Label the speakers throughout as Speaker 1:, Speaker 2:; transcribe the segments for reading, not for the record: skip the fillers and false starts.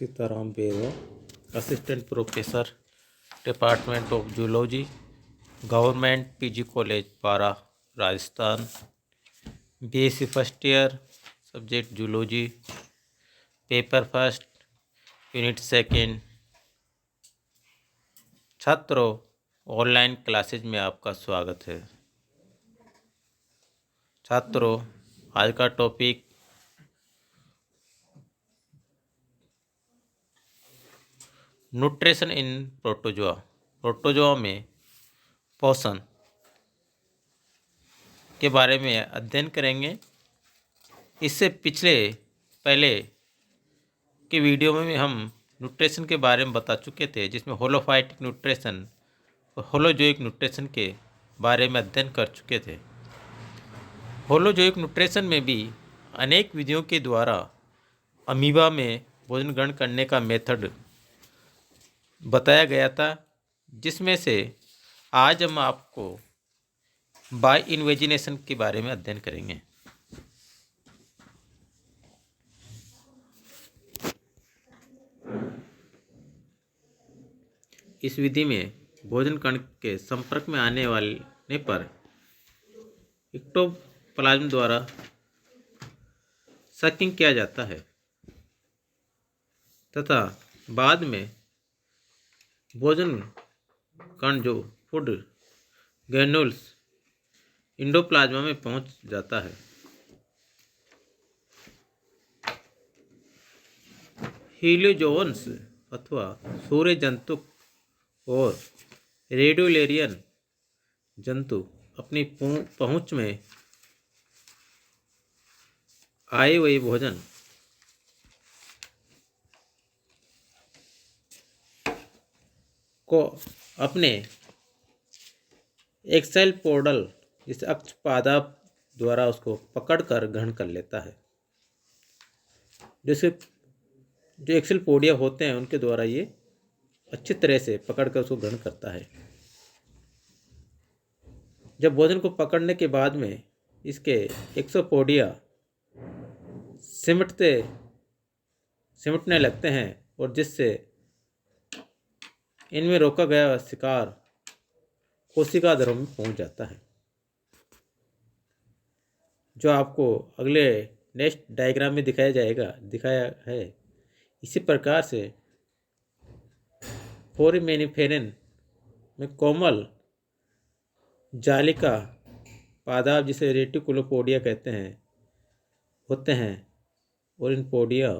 Speaker 1: Sitaram Bewa, assistant professor, department of zoology, government PG college Para, Rajasthan. BSc first year, subject zoology, paper first, unit second. छात्रों, online classes में आपका स्वागत है। छात्रों, आज का topic nutrition in protozoa. Protozoa में पोषण के बारे में अध्ययन करेंगे। इससे पहले के वीडियो में हम न्यूट्रिशन के बारे में बता चुके थे, जिसमें होलोफाइटिक न्यूट्रिशन और होलोजोइक न्यूट्रिशन के बारे में अध्ययन कर चुके थे। होलोजोइक न्यूट्रिशन में भी अनेक विधियों के द्वारा अमीबा में भोजन ग्रहण करने का मेथड बताया गया था, जिसमें से आज हम आपको बाय इन्वेजिनेशन के बारे में अध्ययन करेंगे। इस विधि में भोजन कण के संपर्क में आने पर इक्टोप्लाज्म द्वारा सकिंग किया जाता है तथा बाद में भोजन कण जो फूड ग्रैन्यूल्स एंडोप्लाज्मा में पहुंच जाता है। हीलियोजोन्स अथवा सूर्य जंतु और रेडुलेरियन जंतु अपनी पहुंच में आए हुए भोजन को अपने एक्सेल पोर्टल जिस अक्ष पादप द्वारा उसको पकड़कर ग्रहण कर लेता है। जैसे जो एक्सेल पोडिया होते हैं उनके द्वारा ये अच्छी तरह से पकड़कर उसको ग्रहण करता है। जब भोजन को पकड़ने के बाद में इसके एक्सोपोडिया सिमटने लगते हैं और जिससे इनमें रोका गया शिकार कोशिका दरों में पहुंच जाता है, जो आपको अगले नेक्स्ट डायग्राम में दिखाया है। इसी प्रकार से फोरामिनिफेरन में कोमल जालिका पादप जिसे रेटिकुलोपोडिया कहते हैं होते हैं, और इन पोडिया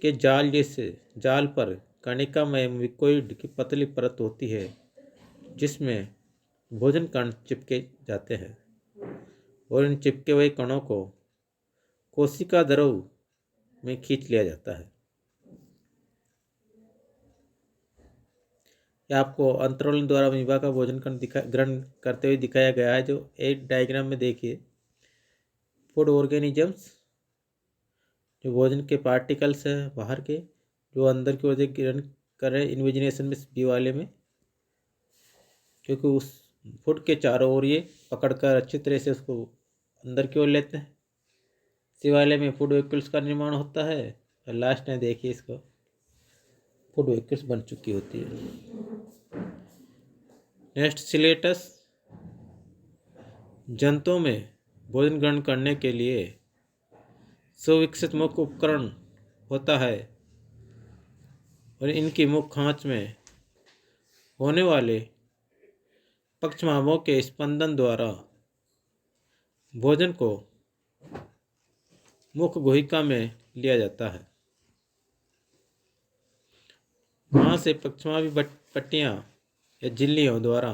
Speaker 1: के जाल पर कणिका में म्यूकोइड की पतली परत होती है, जिसमें भोजन कण चिपके जाते हैं और इन चिपके हुए कणों को कोशिका द्रव में खींच लिया जाता है। यह आपको अंतरोलन द्वारा अमीबा का भोजन कण ग्रहण करते हुए दिखाया गया है, जो एक डायग्राम में देखिए। फूड ऑर्गेनिजम्स जो भोजन के पार्टिकल्स हैं बाहर के, जो अंदर की ओर से ग्रहण कर रहे हैं इन्वेजिनेशन में बी वाले में, क्योंकि उस फूड के चारों ओर ये पकड़कर अच्छी तरह से उसको अंदर की ओर लेते हैं। सी वाले में फूड वेहिकल्स का निर्माण होता है और लास्ट में देखिए इसको फूड वेहिकल्स बन चुकी होती है। नेक्स्ट, सिलेटस जंतुओं में भोजन ग्रहण करने के लिए सुविकसित मुख उपकरण होता है और इनकी मुख खांच में होने वाले पक्षमाभों के स्पंदन द्वारा भोजन को मुख गुहिका में लिया जाता है। वहाँ से पक्षमाभी पट्टियाँ या झिल्लियों द्वारा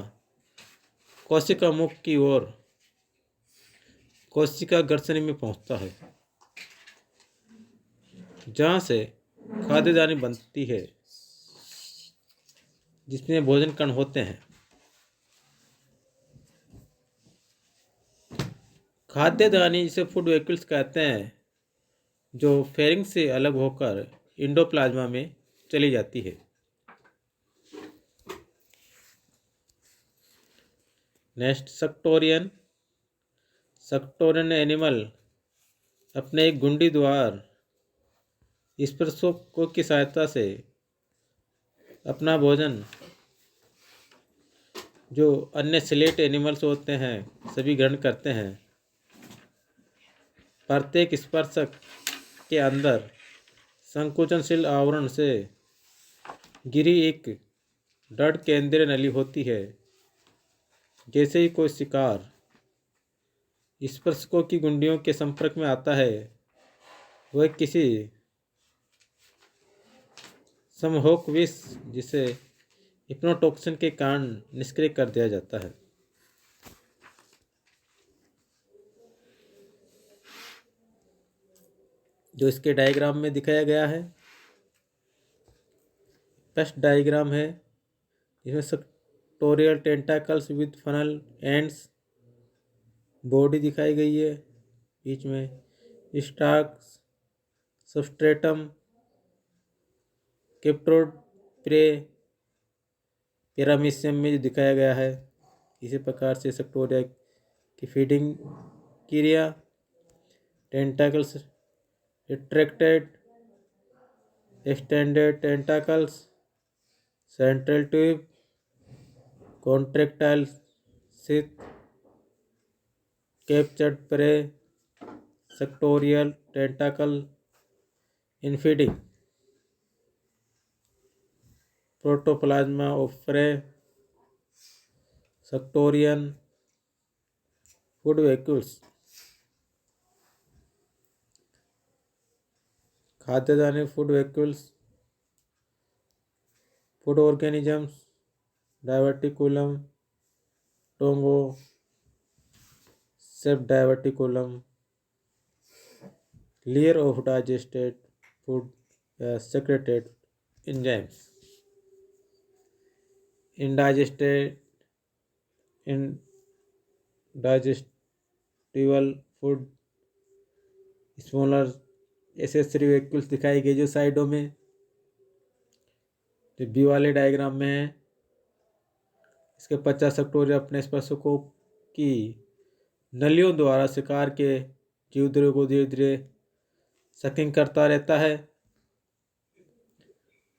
Speaker 1: कोशिका मुख की ओर कोशिका ग्रसनी में पहुँचता है, जहाँ से खाद्यदानी बनती है, जिसमें भोजन कण होते हैं। खाद्यदानी जिसे फूड वेहिकल्स कहते हैं, जो फेरिंक्स से अलग होकर एंडोप्लाज्मा में चली जाती है। नेक्स्ट, सक्टोरियन एनिमल अपने एक गुंडी द्वार स्पर्शकों की सहायता से अपना भोजन जो अन्य स्लेट एनिमल्स होते हैं सभी ग्रहण करते हैं। प्रत्येक स्पर्शक के अंदर संकुचनशील आवरण से घिरी एक दृढ़ केंद्रीय नली होती है। जैसे ही कोई शिकार स्पर्शकों की गुंडियों के संपर्क में आता है, वह किसी समहोक विष जिसे हिप्नोटॉक्सिन के कारण निष्क्रिय कर दिया जाता है। जो इसके डायग्राम में दिखाया गया है, फर्स्ट डायग्राम है, इसमें sectoral tentacles with funnel ends body दिखाई गई है। बीच में स्टाक सबस्ट्रेटम कैप्टोड प्रे पैरामीशियम में जो दिखाया गया है। इसी प्रकार से सेक्टोरिया की फीडिंग क्रिया, tentacles retracted, extended tentacles, central tube, contractile sheath, captured prey, suctorial tentacle in feeding, protoplasm of prey, suctorian food vacuoles, खाद्यदानी food vacuoles, food organisms, diverticulum, टोंगो, सेप diverticulum, layer of digested food या secreted enzymes, indigested indigestible food, smaller accessory vacuoles दिखाई गई जो साइडों में, जो बी वाले डायग्राम में है। इसके 50 सेक्टोरियल अपने स्पर्शकों की नलियों द्वारा शिकार के जीवद्रव्य को धीरे धीरे सकिंग करता रहता है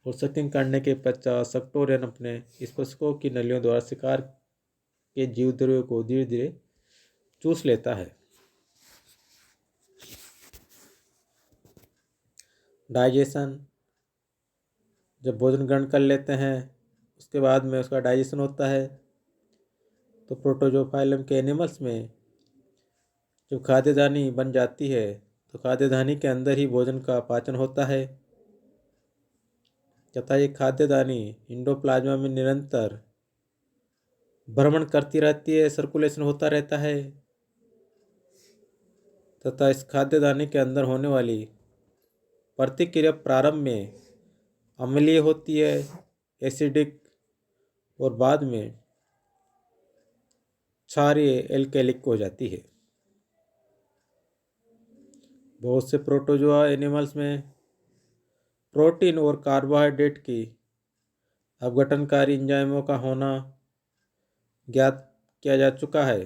Speaker 1: और सकिंग करने के पश्चात सेक्टोरियन अपने स्पर्शकों की नलियों द्वारा शिकार के जीवद्रव्य को धीरे धीरे चूस लेता है। डाइजेशन, जब भोजन ग्रहण कर लेते हैं उसके बाद में उसका डाइजेशन होता है। तो प्रोटोजोफाइलम के एनिमल्स में जब खाद्यदानी बन जाती है तो खाद्यदानी के अंदर ही भोजन का पाचन होता है तथा ये खाद्यदानी इंडोप्लाज्मा में निरंतर भ्रमण करती रहती है, सर्कुलेशन होता रहता है तथा इस खाद्यदानी के अंदर होने वाली प्रतिक्रिया प्रारंभ में अम्लीय होती है, एसिडिक, और बाद में क्षारीय एल्केलिक हो जाती है। बहुत से प्रोटोजोआ एनिमल्स में प्रोटीन और कार्बोहाइड्रेट की अपघटनकारी एंजाइमों का होना ज्ञात किया जा चुका है।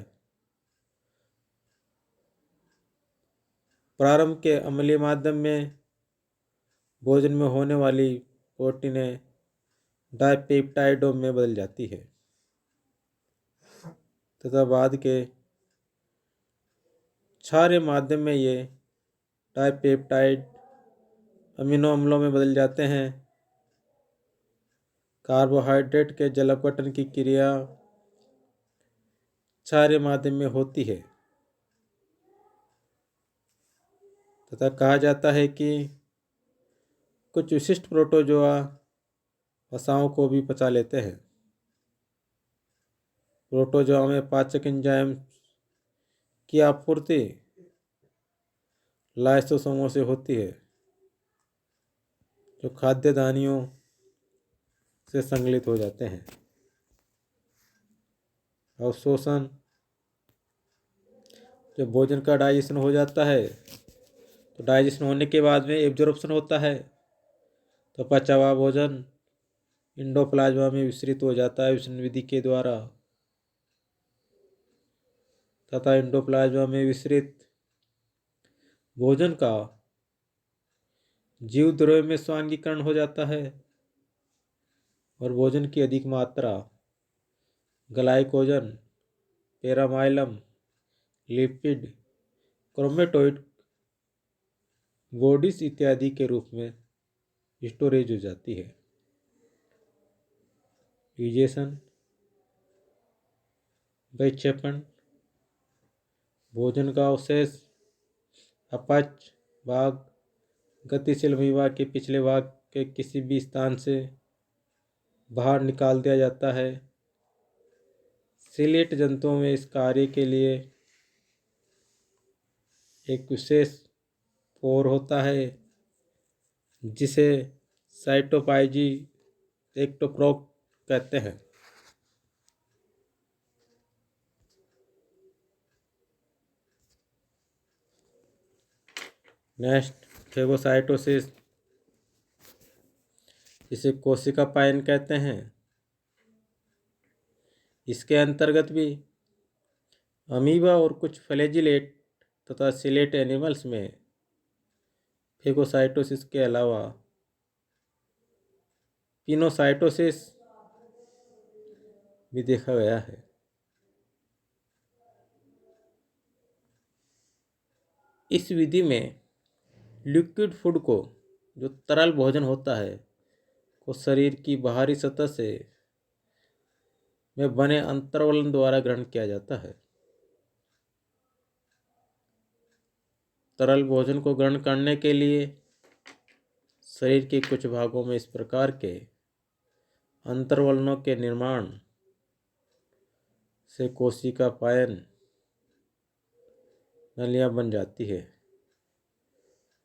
Speaker 1: प्रारंभ के अम्लीय माध्यम में भोजन में होने वाली प्रोटीनें डाइपेप्टाइडों में बदल जाती है तथा बाद के क्षारीय माध्यम में ये डाइपेप्टाइड अमीनो अम्लों में बदल जाते हैं। कार्बोहाइड्रेट के जल अपघटन की क्रिया क्षारीय माध्यम में होती है तथा कहा जाता है कि कुछ विशिष्ट प्रोटोजोआ वसाओं को भी पचा लेते हैं। प्रोटोजोआ में पाचक एंजाइम की आपूर्ति लाइसोसोमों से होती है जो खाद्यदानियों से संगलित हो जाते हैं। अवशोषण, जब भोजन का डाइजेशन हो जाता है तो डाइजेशन होने के बाद में एब्जॉर्प्शन होता है तो पचा हुआ भोजन इंडोप्लाज्मा में विसरित हो जाता है विसरण विधि के द्वारा तथा इंडोप्लाज्मा में विसरित भोजन का जीव द्रव्य में स्वांगीकरण हो जाता है और भोजन की अधिक मात्रा ग्लाइकोजन, पैरामाइलम, लिपिड, क्रोमेटोइड बॉडीज इत्यादि के रूप में स्टोरेज हो जाती है। यूजेशन, विक्षेपण, भोजन का अवशेष अपच, भाग, गतिशील अमीबा के पिछले भाग के किसी भी स्थान से बाहर निकाल दिया जाता है। सिलेट जंतुओं में इस कार्य के लिए एक विशेष पोर होता है जिसे साइटोपाइजी एक्टोप्रोक कहते हैं। नेक्स्ट, फेगोसाइटोसिस, इसे कोशिका पायन कहते हैं। इसके अंतर्गत भी अमीबा और कुछ फ्लैजिलेट तथा सिलेट एनिमल्स में फेगोसाइटोसिस के अलावा पिनोसाइटोसिस भी देखा गया है। इस विधि में लिक्विड फूड को, जो तरल भोजन होता है, को शरीर की बाहरी सतह से में बने अंतर्वलन द्वारा ग्रहण किया जाता है। तरल भोजन को ग्रहण करने के लिए शरीर के कुछ भागों में इस प्रकार के अंतर्वलनों के निर्माण से कोशिका पायन नलियां बन जाती है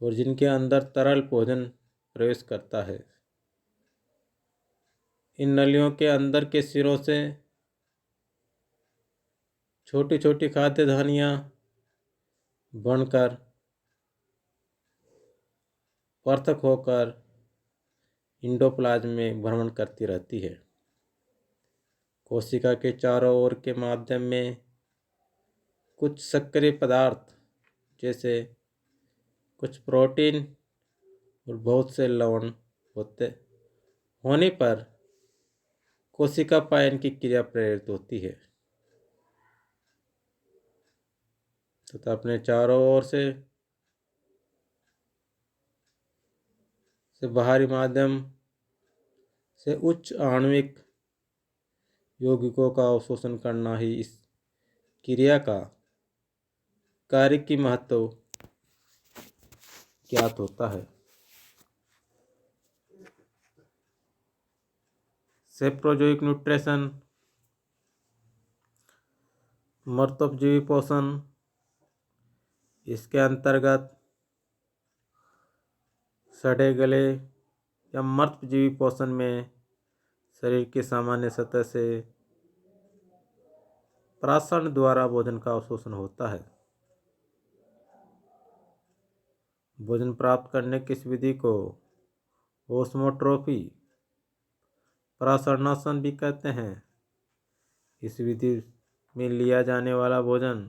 Speaker 1: और जिनके अंदर तरल भोजन प्रवेश करता है। इन नलियों के अंदर के सिरों से छोटी छोटी खाद्य धानियां बनकर पृथक होकर इंडोप्लाज्म में भ्रमण करती रहती है। कोशिका के चारों ओर के माध्यम में कुछ सक्रिय पदार्थ जैसे कुछ प्रोटीन और बहुत से लवण होने पर कोशिका पायन की क्रिया प्रेरित होती है तथा अपने चारों ओर से बाहरी माध्यम से उच्च आणविक यौगिकों का अवशोषण करना ही इस क्रिया का कार्य की महत्व ज्ञात होता है। सेप्रोजोइक न्यूट्रिशन, मृतोपजीवी पोषण, इसके अंतर्गत सड़े गले या मृतजीवी पोषण में शरीर की सामान्य सतह से प्राशन द्वारा भोजन का अवशोषण होता है। भोजन प्राप्त करने की इस विधि को ओस्मोट्रोफी, प्राशनासन भी कहते हैं। इस विधि में लिया जाने वाला भोजन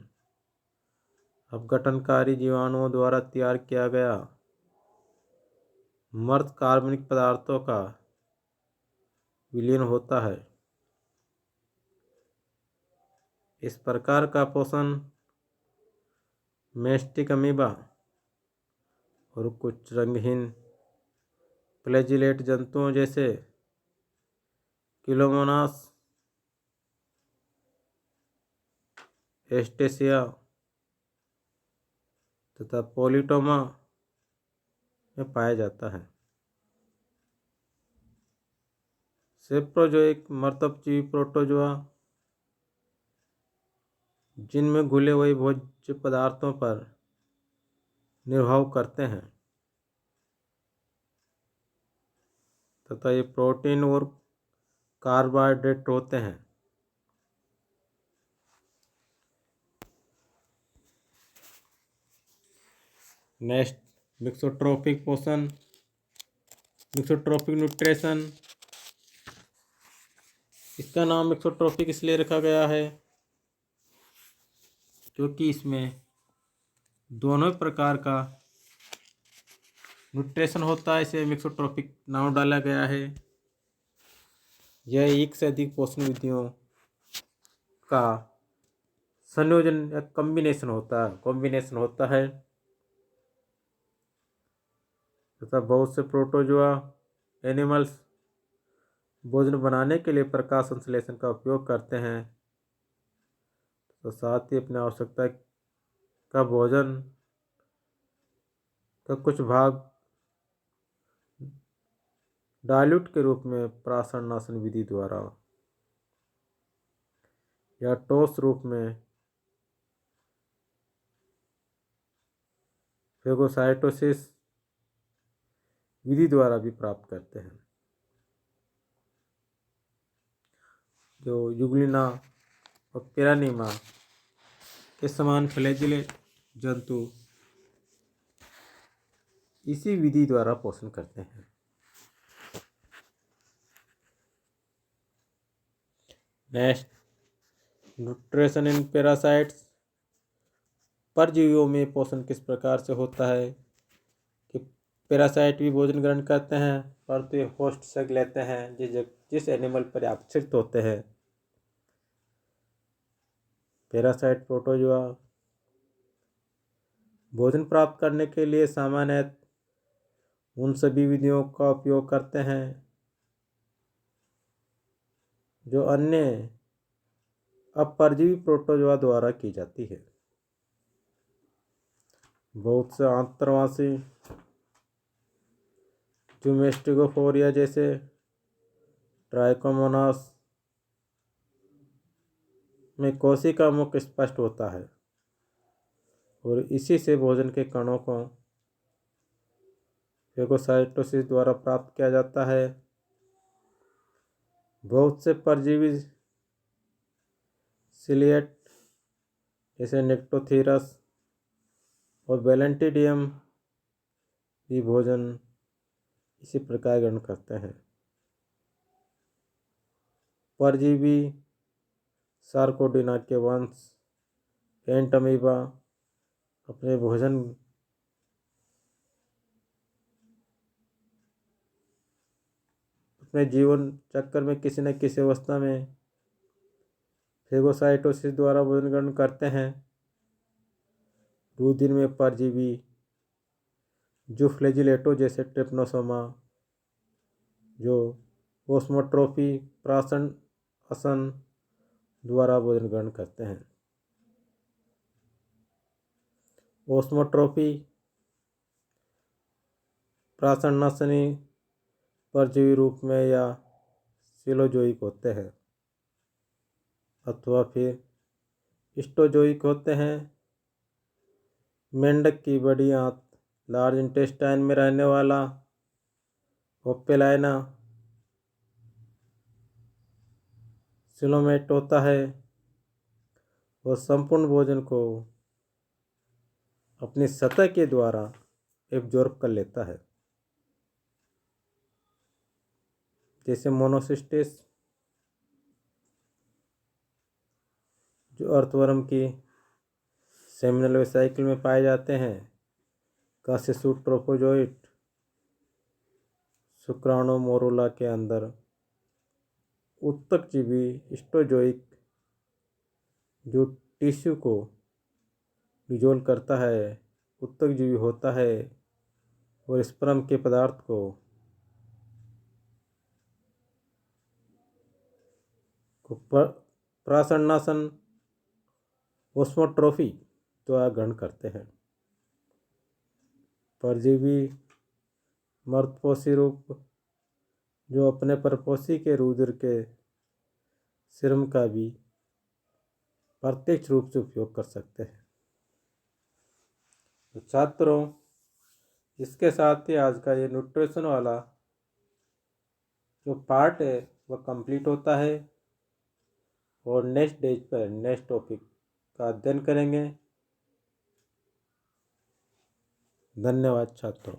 Speaker 1: अपघटनकारी जीवाणुओं द्वारा तैयार किया गया मृत कार्बनिक पदार्थों का विलीन होता है। इस प्रकार का पोषण मेस्टिक अमीबा और कुछ रंगहीन फ्लैजिलेट जंतुओं जैसे किलोमोनास, एस्टेसिया तथा पोलिटोमा में पाया जाता है। सेप्रोजोइक मृतोपजीवी प्रोटोजोआ, जिनमें घुले हुए भोज्य पदार्थों पर निर्भर करते हैं तथा ये प्रोटीन और कार्बोहाइड्रेट होते हैं। नेक्स्ट, मिक्सोट्रोपिक पोषण, मिक्सोट्रोपिक न्यूट्रिशन। इसका नाम मिक्सोट्रोपिक इसलिए रखा गया है क्योंकि इसमें दोनों प्रकार का न्यूट्रिशन होता है, इसे मिक्सोट्रोपिक नाम डाला गया है। यह एक से अधिक पोषण विधियों का संयोजन या कॉम्बिनेशन होता है तथा बहुत से प्रोटोजोआ एनिमल्स भोजन बनाने के लिए प्रकाश संश्लेषण का उपयोग करते हैं, तो साथ ही अपनी आवश्यकता का भोजन का कुछ भाग डाइल्यूट के रूप में प्राशनासन विधि द्वारा या ठोस रूप में फेगोसाइटोसिस विधि द्वारा भी प्राप्त करते हैं। जो युग्लिना और पिरानिमा के समान फ्लैजिलेट जंतु इसी विधि द्वारा पोषण करते हैं। Next, nutrition in parasites. परजीवियों में पोषण किस प्रकार से होता है कि पैरासाइट भी भोजन ग्रहण करते हैं परंतु होस्ट से लेते हैं जिस एनिमल पर आश्रित होते हैं। पैरासाइट प्रोटोजोआ भोजन प्राप्त करने के लिए सामान्यतः उन सभी विधियों का उपयोग करते हैं जो अन्य अपरजीवी प्रोटोजोआ द्वारा की जाती है। बहुत से आंतरवासी जो मेस्टिगोफोरिया जैसे ट्राइकोमोनास में कोशिका मुख स्पष्ट होता है और इसी से भोजन के कणों को फेगोसाइटोसिस द्वारा प्राप्त किया जाता है। बहुत से परजीवी सिलिएट जैसे निक्टोथीरस और बैलेंटिडियम भी भोजन इसी प्रकार ग्रहण करते हैं। परजीवी सार्कोडिना के वंश एंटमीबा अपने जीवन चक्र में किसी न किसी अवस्था में फेगोसाइटोसिस द्वारा भोजन ग्रहण करते हैं। रुधिर में परजीवी जो फ्लैजिलेटो जैसे ट्रिप्नोसोमा जो ओस्मोट्रोफी प्राशन आसन द्वारा भोजन ग्रहण करते हैं। ओस्मोट्रोफी प्राशनासनी परजीवी रूप में या सिलोजोइक होते हैं अथवा फिर स्टोजोइक होते हैं। मेंढक की बड़ी आंत लार्ज इंटेस्टाइन में रहने वाला ओपेलाइना सिलोमेट होता है। वह संपूर्ण भोजन को अपनी सतह के द्वारा एब्जॉर्ब कर लेता है, जैसे मोनोसिस्टिस जो अर्थवर्म की सेमिनल वेसाइकिल में पाए जाते हैं। कासिसु ट्रोफोजोइट शुक्राणु मोरुला के अंदर उत्तकजीवी स्टोजोइक जो टिश्यू को डिजोल्व करता है उत्तकजीवी होता है और स्पर्म के पदार्थ को प्राशनासन ओस्मोट्रोफी द्वारा ग्रहण करते हैं। परजीवी मर्दपोषी रूप जो अपने परपोषी के रुधिर के सीरम का भी प्रत्यक्ष रूप से उपयोग कर सकते हैं। तो छात्रों, इसके साथ ही आज का ये न्यूट्रिशन वाला जो पार्ट है वह कंप्लीट होता है और नेक्स्ट डेज पर नेक्स्ट टॉपिक का अध्ययन करेंगे। धन्यवाद छात्रों।